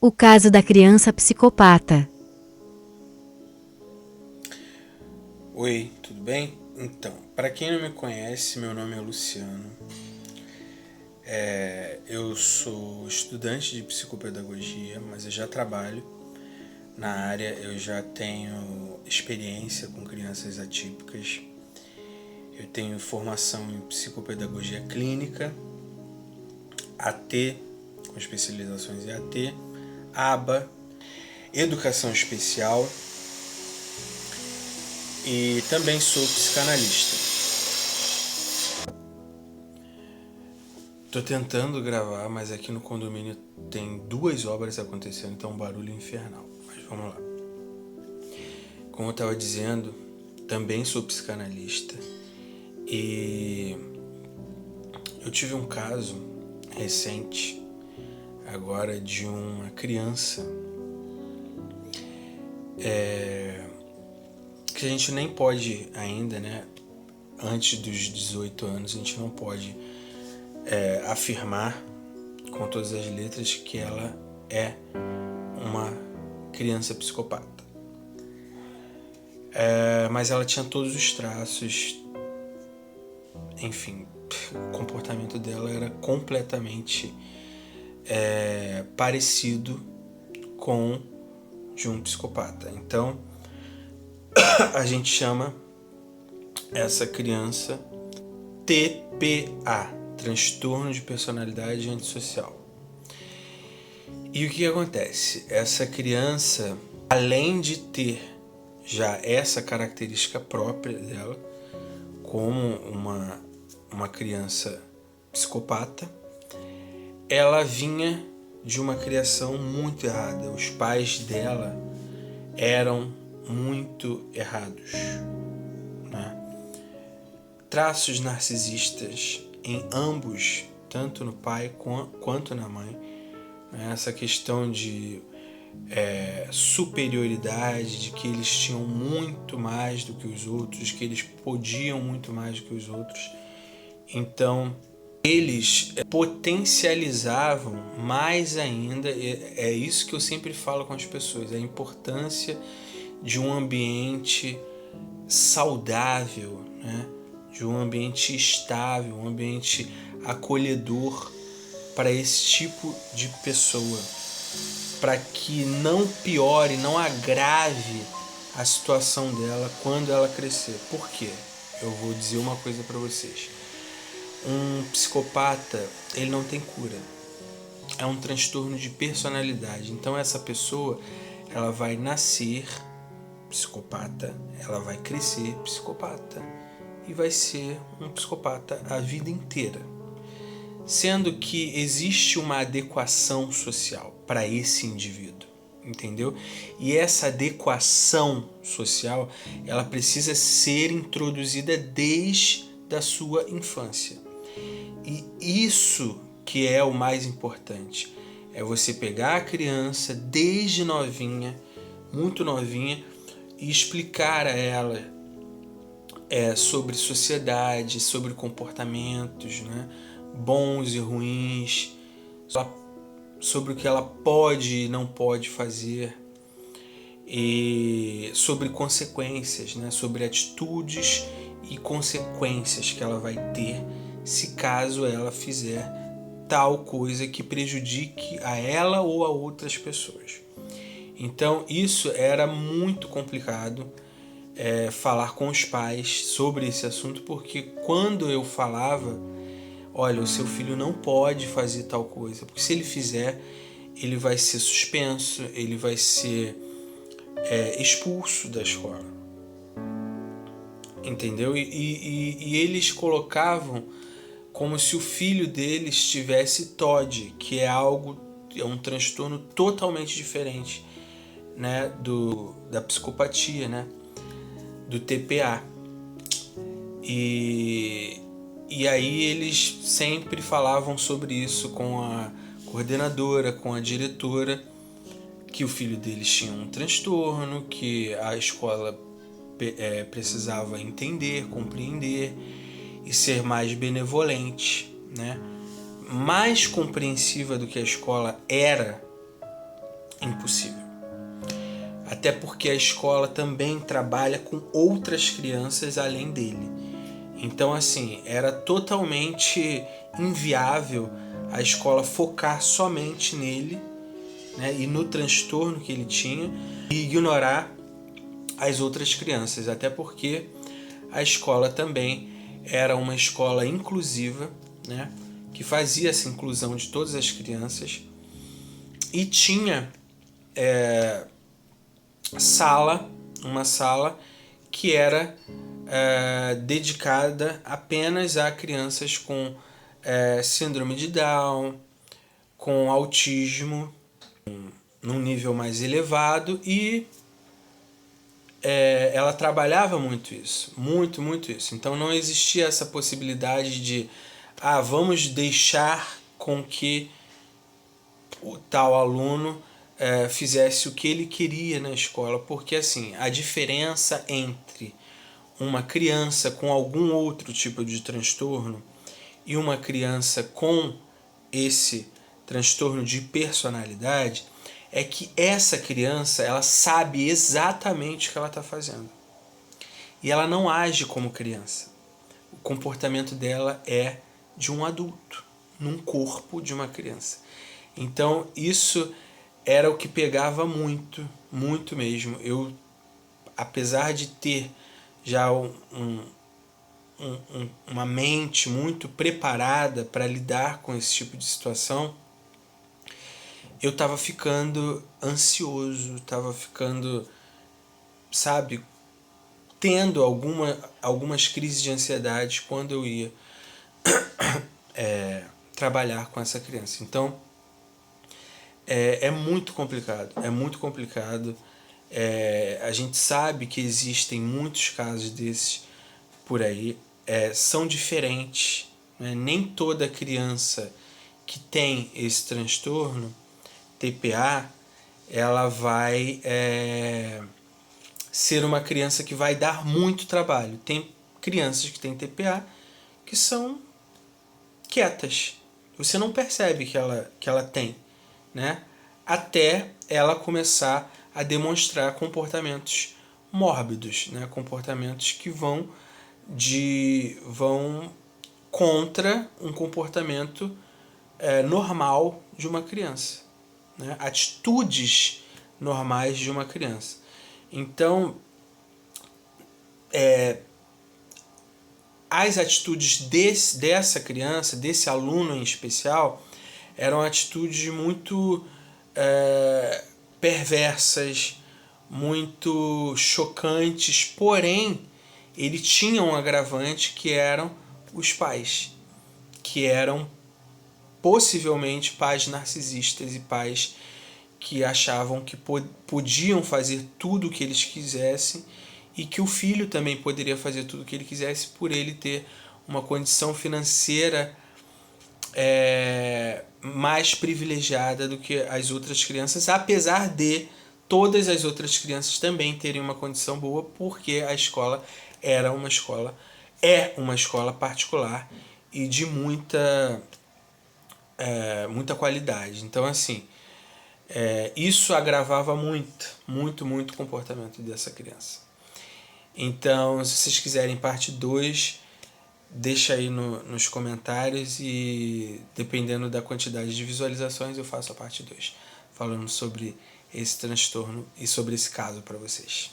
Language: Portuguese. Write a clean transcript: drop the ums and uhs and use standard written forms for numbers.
O caso da criança psicopata. Oi, tudo bem? Então, para quem não me conhece, meu nome é Luciano. Eu sou estudante de psicopedagogia, mas eu já trabalho na área, eu já tenho experiência com crianças atípicas. Eu tenho formação em psicopedagogia clínica, AT, com especializações em AT, ABA, educação especial e também sou psicanalista. Tô tentando gravar, mas aqui no condomínio tem 2 obras acontecendo, então é um barulho infernal. Mas vamos lá. Como eu estava dizendo, também sou psicanalista e eu tive um caso recente agora de uma criança que a gente nem pode ainda, né? Antes dos 18 anos, a gente não pode afirmar com todas as letras que ela é uma criança psicopata. Mas ela tinha todos os traços, enfim, o comportamento dela era completamente parecido com de um psicopata. Então, a gente chama essa criança TPA, transtorno de personalidade antissocial. E o que acontece? Essa criança, além de ter já essa característica própria dela, como uma criança psicopata, ela vinha de uma criação muito errada. Os pais dela eram muito errados, né? Traços narcisistas em ambos, tanto no pai quanto na mãe. Essa questão de superioridade, de que eles tinham muito mais do que os outros, que eles podiam muito mais do que os outros. Então, eles potencializavam mais ainda, é isso que eu sempre falo com as pessoas, a importância de um ambiente saudável, né? De um ambiente estável, um ambiente acolhedor para esse tipo de pessoa, para que não piore, não agrave a situação dela quando ela crescer. Por quê? Eu vou dizer uma coisa para vocês. Um psicopata, ele não tem cura. É um transtorno de personalidade. Então essa pessoa, ela vai nascer psicopata, ela vai crescer psicopata e vai ser um psicopata a vida inteira. Sendo que existe uma adequação social para esse indivíduo, entendeu? E essa adequação social, ela precisa ser introduzida desde a sua infância. E isso que é o mais importante, é você pegar a criança desde novinha, muito novinha, e explicar a ela sobre sociedade, sobre comportamentos, né, bons e ruins, sobre o que ela pode e não pode fazer, e sobre consequências, né, sobre atitudes e consequências que ela vai ter se caso ela fizer tal coisa que prejudique a ela ou a outras pessoas. Então isso era muito complicado falar com os pais sobre esse assunto, porque quando eu falava, olha, o seu filho não pode fazer tal coisa, porque se ele fizer, ele vai ser suspenso, ele vai ser expulso da escola, entendeu? E eles colocavam como se o filho deles tivesse TOD, que é um transtorno totalmente diferente, né, da psicopatia, né, do TPA. E aí eles sempre falavam sobre isso com a coordenadora, com a diretora, que o filho deles tinha um transtorno, que a escola precisava entender, compreender e ser mais benevolente, né? Mais compreensiva do que a escola era impossível. Até porque a escola também trabalha com outras crianças além dele. Então, assim, era totalmente inviável a escola focar somente nele, né, e no transtorno que ele tinha, e ignorar as outras crianças. Até porque a escola também era uma escola inclusiva, né, que fazia essa inclusão de todas as crianças, e tinha uma sala que era dedicada apenas a crianças com síndrome de Down, com autismo num nível mais elevado, e ela trabalhava muito isso, muito isso. Então não existia essa possibilidade de vamos deixar com que o tal aluno fizesse o que ele queria na escola, porque assim, a diferença entre uma criança com algum outro tipo de transtorno e uma criança com esse transtorno de personalidade é que essa criança, ela sabe exatamente o que ela está fazendo. E ela não age como criança. O comportamento dela é de um adulto, num corpo de uma criança. Então, isso era o que pegava muito, muito mesmo. Eu, apesar de ter já uma mente muito preparada para lidar com esse tipo de situação, eu estava ficando ansioso, estava ficando, sabe, tendo algumas crises de ansiedade quando eu ia trabalhar com essa criança. Então, é muito complicado, é muito complicado. A gente sabe que existem muitos casos desses por aí, são diferentes, né? Nem toda criança que tem esse transtorno, TPA, ela vai ser uma criança que vai dar muito trabalho. Tem crianças que têm TPA que são quietas. Você não percebe que ela tem, né? Até ela começar a demonstrar comportamentos mórbidos, né? Comportamentos que vão contra um comportamento normal de uma criança, né? Atitudes normais de uma criança. Então, as atitudes dessa criança, desse aluno em especial, eram atitudes muito perversas, muito chocantes, porém ele tinha um agravante, que eram os pais, que eram possivelmente pais narcisistas e pais que achavam que podiam fazer tudo o que eles quisessem, e que o filho também poderia fazer tudo o que ele quisesse por ele ter uma condição financeira mais privilegiada do que as outras crianças, apesar de todas as outras crianças também terem uma condição boa, porque a escola é uma escola particular e de muita qualidade. Então, assim, isso agravava muito o comportamento dessa criança. Então, se vocês quiserem parte 2, deixa aí nos comentários, e dependendo da quantidade de visualizações eu faço a parte 2, falando sobre esse transtorno e sobre esse caso para vocês.